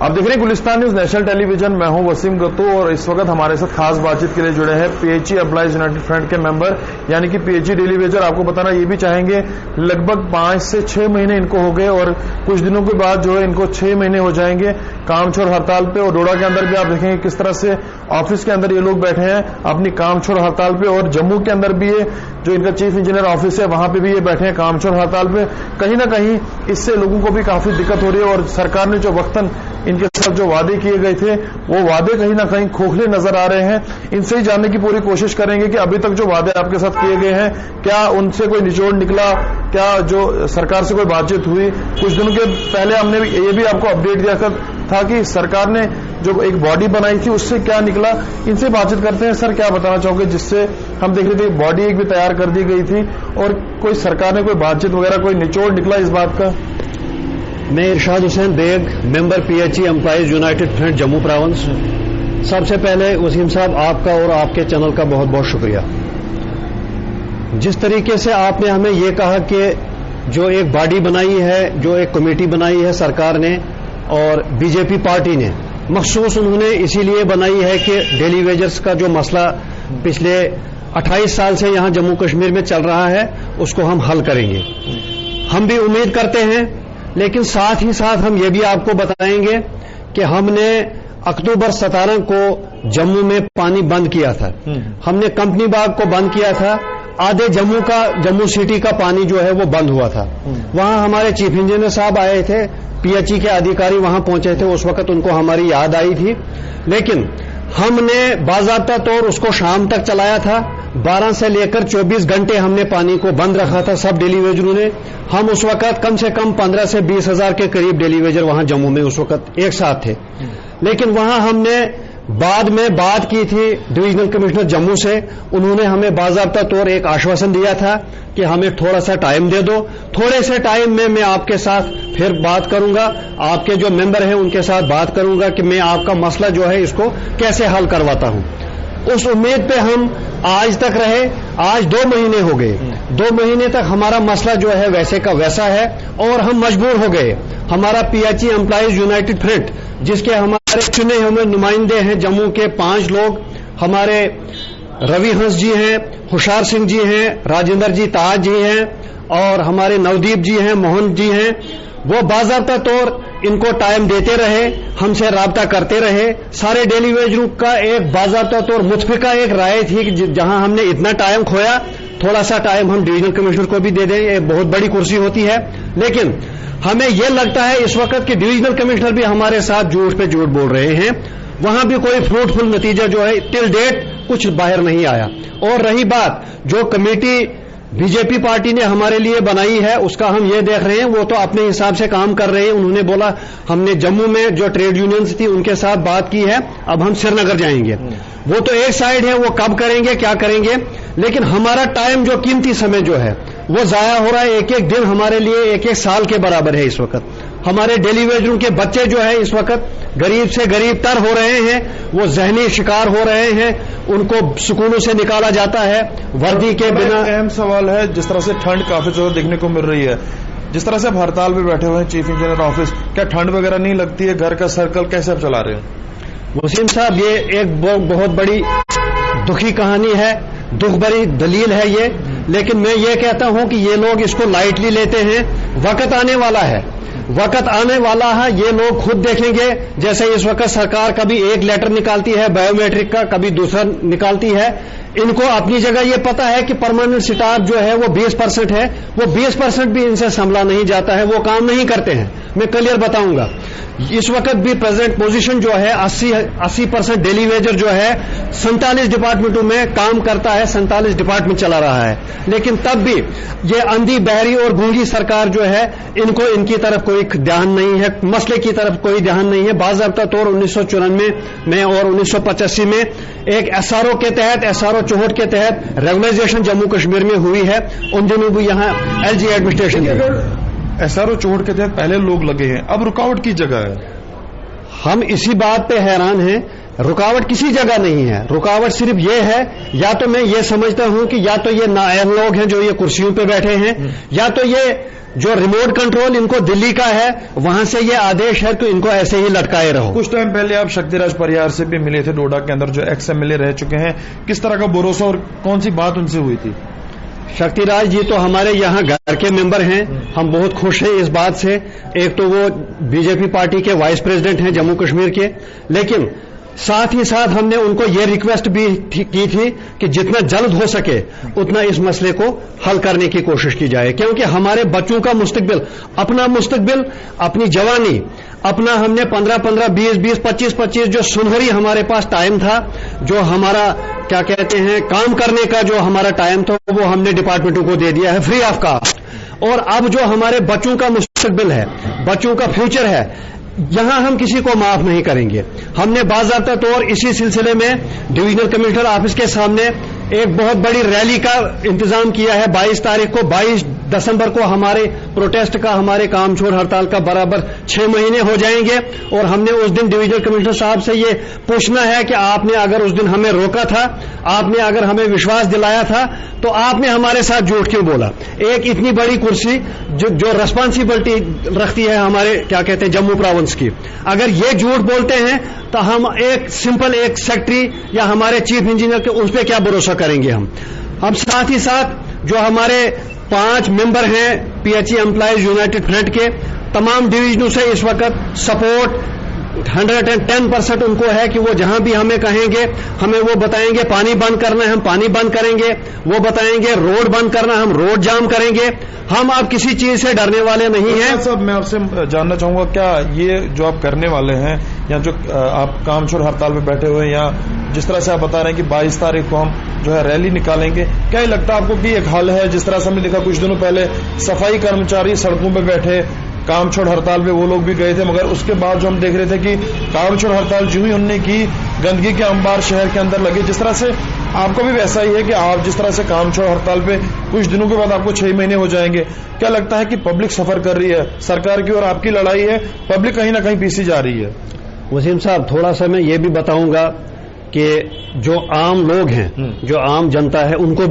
आप देख रहे हैं गुलिस्तान न्यूज नेशनल टेलीविजन। मैं हूं वसीम गत्तू और इस वक्त हमारे साथ खास बातचीत के लिए जुड़े हैं पीएचई एम्प्लॉइज यूनाइटेड फ्रंट के मेंबर यानी कि पीएचई डेली वेजर। आपको बताना ये भी चाहेंगे लगभग 5 से 6 महीने इनको हो गए और कुछ दिनों के बाद जो है इनको 6 महीने हो जाएंगे काम छोड़ हड़ताल पे। और डोडा के अंदर भी आप देखेंगे किस तरह से ऑफिस के अंदर ये लोग बैठे हैं अपनी काम छोड़ हड़ताल पे, और जम्मू के अंदर भी ये जो इनका चीफ इंजीनियर ऑफिस है वहां पे भी ये बैठे हैं काम छोड़ हड़ताल पे। कहीं ना कहीं इससे लोगों को भी काफी दिक्कत हो रही है और सरकार ने जो वक्तन इनके साथ जो वादे किए गए थे वो वादे कहीं ना कहीं खोखले नजर आ रहे हैं। इनसे ही जानने की पूरी कोशिश करेंगे कि अभी तक जो वादे आपके साथ किए गए हैं क्या उनसे कोई निचोड़ निकला, क्या जो सरकार से कोई बातचीत हुई। कुछ दिनों के पहले हमने ये भी आपको अपडेट दिया था कि सरकार ने जो एक बॉडी बनाई थी उससे क्या निकला। इनसे बातचीत करते हैं। सर क्या बताना चाहोगे जिससे हम देख रहे थे बॉडी एक भी तैयार कर दी गई थी और कोई सरकार ने कोई बातचीत वगैरह कोई निचोड़ निकला इस बात का? मैं Irshad Hussain Baig, member PHE employees united front Jammu province. सबसे पहले वसीम साहब आपका और आपके चैनल का बहुत बहुत शुक्रिया। जिस तरीके से आपने हमें ये कहा कि जो एक बॉडी बनाई है, जो एक कमेटी बनाई है सरकार ने और बीजेपी पार्टी ने, मखसूस उन्होंने इसीलिए बनाई है कि डेली वेजर्स का जो मसला पिछले 28 साल से यहां जम्मू कश्मीर में चल रहा है उसको हम हल करेंगे। हम भी उम्मीद करते हैं, लेकिन साथ ही साथ हम ये भी आपको बताएंगे कि हमने अक्टूबर 17 को जम्मू में पानी बंद किया था। हमने कंपनी बाग को बंद किया था। आधे जम्मू सिटी का पानी जो है वो बंद हुआ था। वहां हमारे चीफ इंजीनियर साहब आए थे, पीएचई के अधिकारी वहां पहुंचे थे, उस वक्त उनको हमारी याद आई थी। लेकिन हमने बाज़ाब्ता तौर उसको शाम तक चलाया था। 12 से लेकर 24 घंटे हमने पानी को बंद रखा था सब डेली वेजरों ने। हम उस वक्त कम से कम 15 से 20 हजार के करीब डेली वेजर वहां जम्मू में उस वक्त एक साथ थे। लेकिन वहां हमने बाद में बात की थी डिवीजनल कमिश्नर जम्मू से। उन्होंने हमें बाज़ाब्ता तौर एक आश्वासन दिया था कि हमें थोड़ा सा टाइम दे दो। थोड़े से टाइम में मैं आपके साथ फिर बात करूंगा, आपके जो मेंबर हैं उनके साथ बात करूंगा कि मैं आपका मसला जो है इसको कैसे हल करवाता हूं। उस उम्मीद पे हम आज तक रहे। आज 2 महीने हो गए। 2 महीने तक हमारा मसला जो है वैसे का वैसा है और हम मजबूर हो गए। हमारा पीएचई एम्प्लॉइज यूनाइटेड फ्रंट, जिसके हमारे चुने हुए नुमाइंदे हैं जम्मू के 5 लोग, हमारे रवि हंस जी हैं, हुशार सिंह जी हैं, राजेंद्र जी ताज जी हैं और हमारे नवदीप जी हैं, मोहन जी हैं, वो बाज़ाब्ता तौर इनको टाइम देते रहे, हमसे राब्ता करते रहे। सारे डेली वेजरों का एक बाज़ाब्ता तौर मुतफिका एक राय थी कि जहां हमने इतना टाइम खोया, थोड़ा सा टाइम हम डिवीजनल कमिश्नर को भी दे दें। ये बहुत बड़ी कुर्सी होती है। लेकिन हमें यह लगता है इस वक्त कि डिवीजनल कमिश्नर भी हमारे साथ झूठ पे झूठ बोल रहे हैं। वहां भी कोई फ्रूटफुल नतीजा जो है टिल डेट कुछ बाहर नहीं आया। और रही बात जो कमेटी बीजेपी पार्टी ने हमारे लिए बनाई है उसका हम ये देख रहे हैं, वो तो अपने हिसाब से काम कर रहे हैं। उन्होंने बोला हमने जम्मू में जो ट्रेड यूनियंस थी उनके साथ बात की है, अब हम श्रीनगर जाएंगे। वो तो एक साइड है, वो कब करेंगे क्या करेंगे। लेकिन हमारा टाइम जो कीमती समय जो है वो जाया हो रहा है। एक एक दिन हमारे लिए एक एक साल के बराबर है। इस वक्त हमारे डेली वेजरों के बच्चे जो है इस वक्त गरीब से गरीब तर हो रहे हैं, वो जहनी शिकार हो रहे हैं, उनको स्कूलों से निकाला जाता है वर्दी के बिना। अहम सवाल है, जिस तरह से ठंड काफी ज्यादा देखने को मिल रही है, जिस तरह से आप हड़ताल पे बैठे हुए हैं चीफ इंजीनियर ऑफिस, क्या ठंड वगैरह नहीं लगती है? घर का सर्कल कैसे आप चला रहे हैं? वसीम साहब ये एक बहुत बड़ी दुखी कहानी है, दुख भरी दलील है ये। लेकिन मैं ये कहता हूं कि ये लोग इसको लाइटली लेते हैं। वक्त आने वाला है, वक्त आने वाला है, ये लोग खुद देखेंगे। जैसे इस वक्त सरकार कभी एक लेटर निकालती है बायोमेट्रिक का, कभी दूसरा निकालती है। इनको अपनी जगह ये पता है कि परमानेंट स्टाफ जो है वो 20% है, वो 20% भी इनसे संभला नहीं जाता है, वो काम नहीं करते हैं। मैं क्लियर बताऊंगा, इस वक्त भी प्रेजेंट पोजीशन जो है 80% डेली वेजर जो है 47 डिपार्टमेंटों में काम करता है, 47 डिपार्टमेंट चला रहा है। लेकिन तब भी ये अंधी बहरी और गूंगी सरकार जो है इनको इनकी तरफ कोई ध्यान नहीं है, मसले की तरफ कोई ध्यान नहीं है। बाज़ाब्ता तौर 1994 में और 1985 में एक एसआरओ के तहत, एसआरओ चौहट के तहत रेगुलराइजेशन जम्मू कश्मीर में हुई है। उन दिनों भी यहां एलजी एडमिनिस्ट्रेशन एसआरओ चौहट के तहत पहले लोग लगे हैं, अब रुकावट की जगह है। हम इसी बात पे हैरान हैं रुकावट किसी जगह नहीं है। रुकावट सिर्फ ये है, या तो मैं ये समझता हूं कि या तो ये नाअहल लोग हैं जो ये कुर्सियों पे बैठे हैं, या तो ये जो रिमोट कंट्रोल इनको दिल्ली का है, वहां से ये आदेश है तो इनको ऐसे ही लटकाए रहो। कुछ टाइम पहले आप शक्तिराज परिहार से भी मिले थे, डोडा के अंदर जो एक्स एमएलए रह चुके हैं, किस तरह का भरोसा और कौन सी बात उनसे हुई थी? शक्तिराज जी तो हमारे यहाँ घर के मेंबर हैं, हम बहुत खुश हैं इस बात से। एक तो वो बीजेपी पार्टी के वाइस प्रेसिडेंट हैं जम्मू कश्मीर के, लेकिन साथ ही साथ हमने उनको ये रिक्वेस्ट भी की थी कि जितना जल्द हो सके उतना इस मसले को हल करने की कोशिश की जाए, क्योंकि हमारे बच्चों का मुस्तकबिल, अपना मुस्तकबिल, अपनी जवानी, अपना हमने 15-15, 20-20, 25-25 जो सुनहरी हमारे पास टाइम था, जो हमारा क्या कहते हैं काम करने का जो हमारा टाइम था, वो हमने डिपार्टमेंटों को दे दिया है फ्री ऑफ कॉस्ट। और अब जो हमारे बच्चों का मुस्तकबिल है, बच्चों का फ्यूचर है, यहां हम किसी को माफ नहीं करेंगे। हमने बाज़ाब्ता तौर इसी सिलसिले में डिवीजनल कमिश्नर ऑफिस के सामने एक बहुत बड़ी रैली का इंतजाम किया है। 22 तारीख को, 22 दिसंबर को हमारे प्रोटेस्ट का, हमारे काम छोड़ हड़ताल का बराबर 6 महीने हो जाएंगे। और हमने उस दिन डिवीजनल कमिश्नर साहब से ये पूछना है कि आपने अगर उस दिन हमें रोका था, आपने अगर हमें विश्वास दिलाया था, तो आपने हमारे साथ झूठ क्यों बोला? एक इतनी बड़ी कुर्सी जो रेस्पॉन्सिबिलिटी रखती है हमारे क्या कहते हैं जम्मू प्रोविंस की, अगर ये झूठ बोलते हैं तो हम एक सिंपल एक सेक्रेटरी या हमारे चीफ इंजीनियर के उस पर क्या भरोसा करेंगे? हम साथ ही साथ जो हमारे 5 मेंबर हैं पीएचई एम्प्लॉइज यूनाइटेड फ्रंट के, तमाम डिवीजनों से इस वक्त सपोर्ट 110% उनको है कि वो जहां भी हमें कहेंगे, हमें वो बताएंगे पानी बंद करना है, हम पानी बंद करेंगे। वो बताएंगे रोड बंद करना, हम रोड जाम करेंगे। हम अब किसी चीज से डरने वाले नहीं हैं। साहब, मैं आपसे जानना चाहूंगा, क्या ये जो आप करने वाले हैं या जो आप काम छोड़ हड़ताल में बैठे हुए हैं, या जिस तरह से आप बता रहे हैं कि 22 तारीख को हम जो है रैली निकालेंगे, क्या ये लगता है आपको कि एक हल है? जिस तरह से हमने देखा कुछ दिनों पहले सफाई कर्मचारी सड़कों पर बैठे, काम छोड़ हड़ताल पे वो लोग भी गए थे, मगर उसके बाद जो हम देख रहे थे कि काम छोड़ हड़ताल जो ही उन्होंने की, गंदगी के अंबार शहर के अंदर लगे। जिस तरह से आपको भी वैसा ही है कि आप जिस तरह से काम छोड़ हड़ताल पे कुछ दिनों के बाद आपको 6 महीने हो जाएंगे, क्या लगता है कि पब्लिक सफर कर रही है? सरकार की और आपकी लड़ाई है, पब्लिक कहीं ना कहीं पीछे जा रही है। वसीम साहब, थोड़ा सा मैं ये भी बताऊंगा कि जो आम लोग हैं, जो आम जनता है, उनको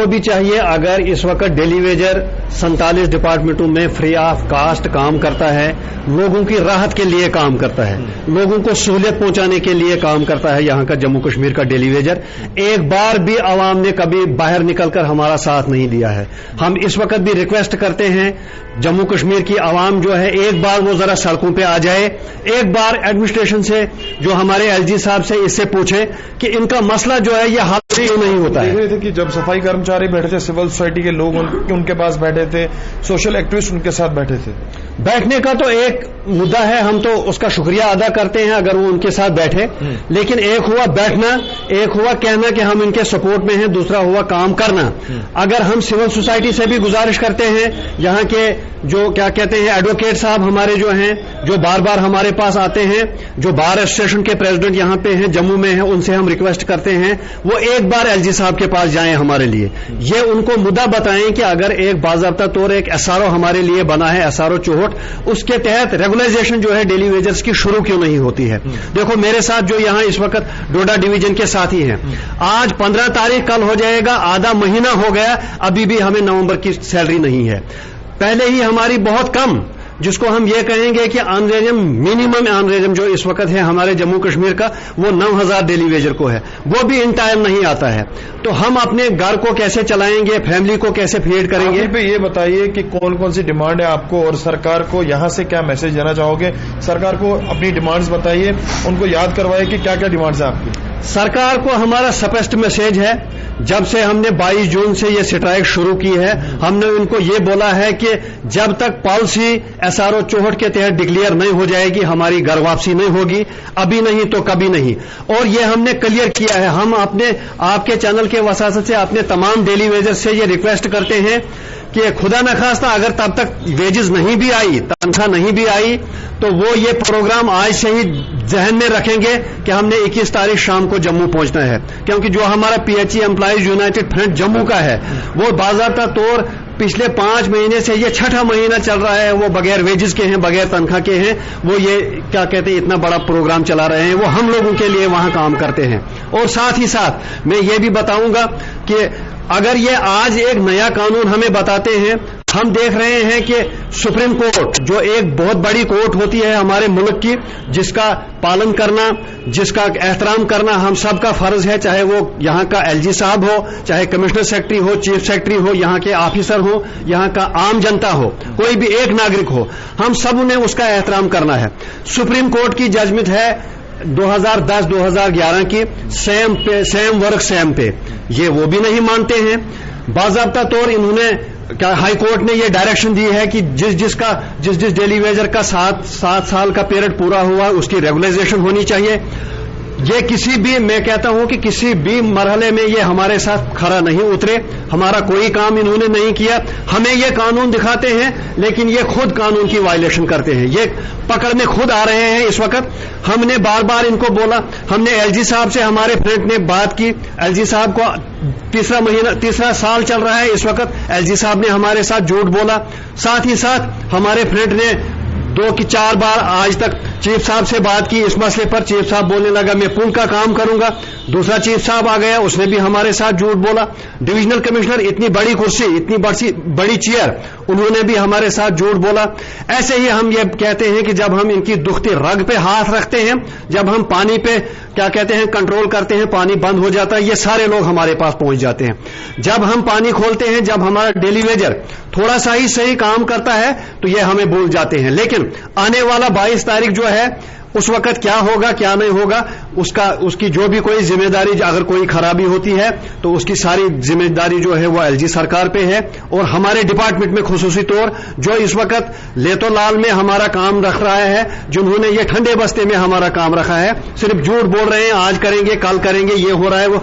भी चाहिए अगर इस वक्त डेली वेजर 47 डिपार्टमेंटों में फ्री ऑफ कास्ट काम करता है, लोगों की राहत के लिए काम करता है, लोगों को सहूलियत पहुंचाने के लिए काम करता है यहां का जम्मू कश्मीर का डेली वेजर। एक बार भी आवाम ने कभी बाहर निकलकर हमारा साथ नहीं दिया है। हम इस वक्त भी रिक्वेस्ट करते हैं जम्मू कश्मीर की आवाम जो है, एक बार वो जरा सड़कों पे आ जाए, एक बार एडमिनिस्ट्रेशन से, जो हमारे एलजी साहब से, इससे पूछें कि इनका मसला जो है ये हल क्यों नहीं होता है। देख रहे थे कि जब सफाई कर्मचारी बैठे थे, सिविल सोसाइटी के लोग उनके पास बैठे थे, सोशल एक्टिविस्ट उनके साथ बैठे थे। बैठने का तो एक मुद्दा है, हम तो उसका शुक्रिया अदा करते हैं अगर वो उनके साथ बैठे, लेकिन एक हुआ बैठना, एक हुआ कहना कि हम इनके सपोर्ट में हैं, दूसरा हुआ काम करना। अगर हम सिविल सोसाइटी से भी गुजारिश करते हैं, यहाँ के जो क्या कहते हैं एडवोकेट साहब हमारे जो हैं, जो बार बार हमारे पास आते हैं, जो बार एसोसिएशन के प्रेसिडेंट यहाँ पे हैं, जम्मू में हैं, उनसे हम रिक्वेस्ट करते हैं वो एक बार एलजी साहब के पास जाएं हमारे लिए, ये उनको मुद्दा बताएं कि अगर एक बाज़ाब्ता तौर एक एसआरओ हमारे लिए बना है, एसआरओ चोहट, उसके तहत रेगुलाइजेशन जो है डेली वेजर्स की शुरू क्यों नहीं होती है। देखो मेरे साथ जो यहाँ इस वक्त डोडा डिवीजन के साथी हैं, आज 15 तारीख कल हो जाएगा, आधा महीना हो गया, अभी भी हमें नवंबर की सैलरी नहीं है। पहले ही हमारी बहुत कम, जिसको हम ये कहेंगे कि अनरेजम, मिनिमम अनरेजम जो इस वक्त है हमारे जम्मू कश्मीर का, वो 9000 डेली वेजर को है, वो भी इन टाइम नहीं आता है। तो हम अपने घर को कैसे चलाएंगे, फैमिली को कैसे फीड करेंगे? पे ये बताइए कि कौन कौन सी डिमांड है आपको, और सरकार को यहां से क्या मैसेज देना चाहोगे? सरकार को अपनी डिमांड्स बताइए, उनको याद करवाइए कि क्या क्या डिमांड्स है आपकी। सरकार को हमारा स्पष्ट मैसेज है, जब से हमने 22 जून से ये स्ट्राइक शुरू की है, हमने उनको ये बोला है कि जब तक पॉलिसी एसआरओ चौहट के तहत डिक्लेयर नहीं हो जाएगी, हमारी घर वापसी नहीं होगी, अभी नहीं तो कभी नहीं। और ये हमने क्लियर किया है। हम अपने आपके चैनल के वसासत से अपने तमाम डेली वेजर से ये रिक्वेस्ट करते हैं कि खुदा न खास्ता अगर तब तक वेजेस नहीं भी आई, तनख्वाह नहीं भी आई, तो वो ये प्रोग्राम आज से ही जहन में रखेंगे कि हमने 21 तारीख शाम को जम्मू पहुंचना है, क्योंकि जो हमारा PHE employees united front Jammu का है, वो बाज़ाब्ता तौर पिछले 5 महीने से ये 6ठा महीना चल रहा है, वो बगैर वेजेस के हैं, बगैर तनख्वाह के हैं, वो ये क्या कहते हैं इतना बड़ा प्रोग्राम चला रहे हैं, वो हम लोगों के लिए वहां काम करते हैं। और साथ ही साथ मैं ये भी बताऊंगा कि अगर ये आज एक नया कानून हमें बताते हैं, हम देख रहे हैं कि सुप्रीम कोर्ट जो एक बहुत बड़ी कोर्ट होती है हमारे मुल्क की, जिसका पालन करना, जिसका एहतराम करना हम सबका फर्ज है, चाहे वो यहाँ का एलजी साहब हो, चाहे कमिश्नर सेक्रेटरी हो, चीफ सेक्रेटरी हो, यहाँ के ऑफिसर हो, यहाँ का आम जनता हो, कोई भी एक नागरिक हो, हम सब ने उसका एहतराम करना है। सुप्रीम कोर्ट की जजमेंट है 2010-2011 की, सेम वर्क सेम पे, ये वो भी नहीं मानते हैं। बाज़ाब्ता तौर इन्होंने क्या हाई कोर्ट ने ये डायरेक्शन दी है कि जिस डेली वेजर का 7 साल का पीरियड पूरा हुआ उसकी रेगुलराइजेशन होनी चाहिए। ये किसी भी, मैं कहता हूं कि किसी भी मरहले में ये हमारे साथ खरा नहीं उतरे, हमारा कोई काम इन्होंने नहीं किया। हमें ये कानून दिखाते हैं लेकिन ये खुद कानून की वायलेशन करते हैं, ये पकड़ में खुद आ रहे हैं। इस वक्त हमने बार बार इनको बोला, हमने एलजी साहब से, हमारे फ्रेंड ने बात की, एलजी साहब को तीसरा साल चल रहा है इस वक्त, एलजी साहब ने हमारे साथ झूठ बोला। साथ ही साथ हमारे फ्रेंड ने 2 की 4 बार आज तक चीफ साहब से बात की इस मसले पर, चीफ साहब बोलने लगा मैं पुल का काम करूंगा। दूसरा चीफ साहब आ गया, उसने भी हमारे साथ झूठ बोला। डिविजनल कमिश्नर, इतनी बड़ी कुर्सी, इतनी बड़ी चेयर, उन्होंने भी हमारे साथ झूठ बोला। ऐसे ही हम ये कहते हैं कि जब हम इनकी दुखती रग पे हाथ रखते हैं, जब हम पानी पे क्या कहते हैं कंट्रोल करते हैं, पानी बंद हो जाता है, ये सारे लोग हमारे पास पहुंच जाते हैं। जब हम पानी खोलते हैं, जब हमारा डेली वेजर थोड़ा सा ही सही काम करता है तो ये हमें भूल जाते हैं। लेकिन आने वाला 22 तारीख जो है, उस वक्त क्या होगा क्या नहीं होगा, उसकी जो भी कोई जिम्मेदारी, अगर कोई खराबी होती है तो उसकी सारी जिम्मेदारी जो है वो एलजी सरकार पे है। और हमारे डिपार्टमेंट में खुसूसी तौर जो इस वक्त लेतोलाल में हमारा काम रख रहा है, जिन्होंने ये ठंडे बस्ते में हमारा काम रखा है, सिर्फ झूठ बोल रहे हैं, आज करेंगे कल करेंगे, ये हो रहा है वो।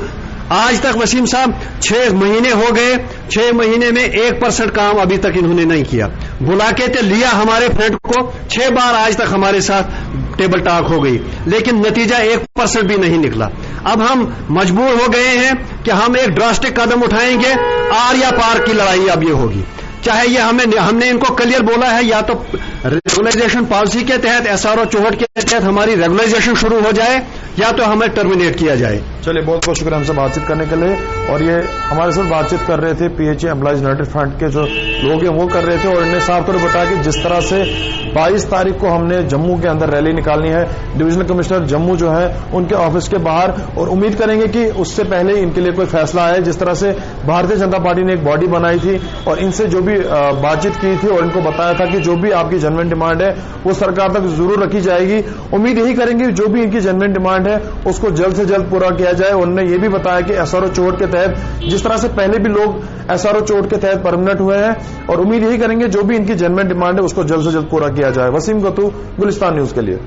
आज तक वसीम साहब 6 महीने हो गए, 6 महीने में 1% काम अभी तक इन्होंने नहीं किया। बुला के तो लिया हमारे फ्रेंड को, 6 बार आज तक हमारे साथ टेबल टॉक हो गई, लेकिन नतीजा 1% भी नहीं निकला। अब हम मजबूर हो गए हैं कि हम एक ड्रास्टिक कदम उठाएंगे, आर या पार की लड़ाई अब ये होगी। चाहे ये हमने इनको क्लियर बोला है, या तो रेगुलराइजेशन पॉलिसी के तहत, एसआरओ 64 के तहत हमारी रेगुलराइजेशन शुरू हो जाए, या तो हमें टर्मिनेट किया जाए। चलिए, बहुत बहुत शुक्रिया हमसे बातचीत करने के लिए। और ये हमारे साथ बातचीत कर रहे थे पीएचई एम्प्लॉइज यूनाइटेड फ्रंट के जो लोग हैं वो कर रहे थे, और इन्हें साफ तौर पर बताया कि जिस तरह से 22 तारीख को हमने जम्मू के अंदर रैली निकालनी है, डिविजनल कमिश्नर जम्मू जो है उनके ऑफिस के बाहर, और उम्मीद करेंगे कि उससे पहले इनके लिए कोई फैसला आए। जिस तरह से भारतीय जनता पार्टी ने एक बॉडी बनाई थी और इनसे जो भी बातचीत की थी और इनको बताया था कि जो भी आपकी जेन्युइन डिमांड है वो सरकार तक जरूर रखी जाएगी। उम्मीद यही करेंगे जो भी इनकी जेन्युइन डिमांड है उसको जल्द से जल्द पूरा किया जाए। उन्होंने ये भी बताया कि एसआरओ 64 के तहत, जिस तरह से पहले भी लोग एसआरओ 64 के तहत परमानेंट हुए हैं, और उम्मीद यही करेंगे जो भी इनकी जेन्युइन डिमांड है उसको जल्द से जल्द पूरा किया जाए। वसीम गतू, गुलिस्तान न्यूज के लिए।